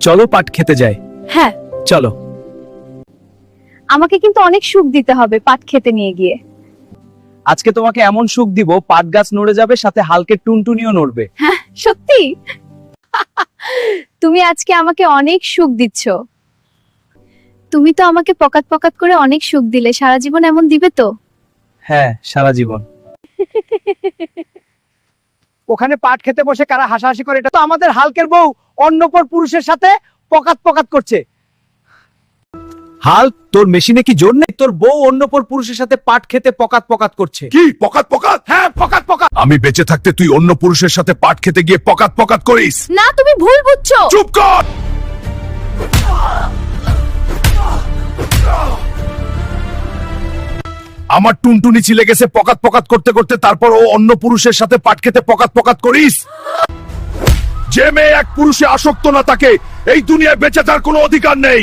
চলো পাট খেতে যাই। হ্যাঁ, চলো। আমাকে কিন্তু অনেক সুখ দিতে হবে পাট খেতে নিয়ে গিয়ে। আজকে তোমাকে এমন সুখ দিব, পাট গাছ নড়ে যাবে, সাথে হালকের টুনটুনিও নড়বে। হ্যাঁ, সত্যি? তুমি আজকে আমাকে অনেক সুখ দিচ্ছ। তুমি তো আমাকে পকাত পকাত করে অনেক সুখ দিলে, সারা জীবন এমন দিবে তো? হ্যাঁ, সারা জীবন। ওখানে পাট খেতে বসে কারা হাসাহাসি করে, এটা তো আমাদের হালকের বউ অন্যপর পুরুষের সাথে পকাত পকাত করছে। হাল, তোর মেশিনে কি জোর নেই? তোর বউ অন্যপর পুরুষের সাথে পাট খেতে পকাত পকাত করছে। কি পকাত পকাত? হ্যাঁ, পকাত পকাত। আমি বেঁচে থাকতে তুই অন্য পুরুষের সাথে পাট খেতে গিয়ে পকাত পকাত করিস? না, তুমি ভুল বুঝছো। চুপ কর। আমার টুনটুনি ছিলে গেছে পকাত পকাত করতে করতে, তারপর ও অন্য পুরুষের সাথে পাট খেতে পকাত পকাত করিস? যে মেয়ে এক পুরুষে আসক্ত না, তাকে এই দুনিয়ায় বেঁচে থাকার কোনো অধিকার নেই।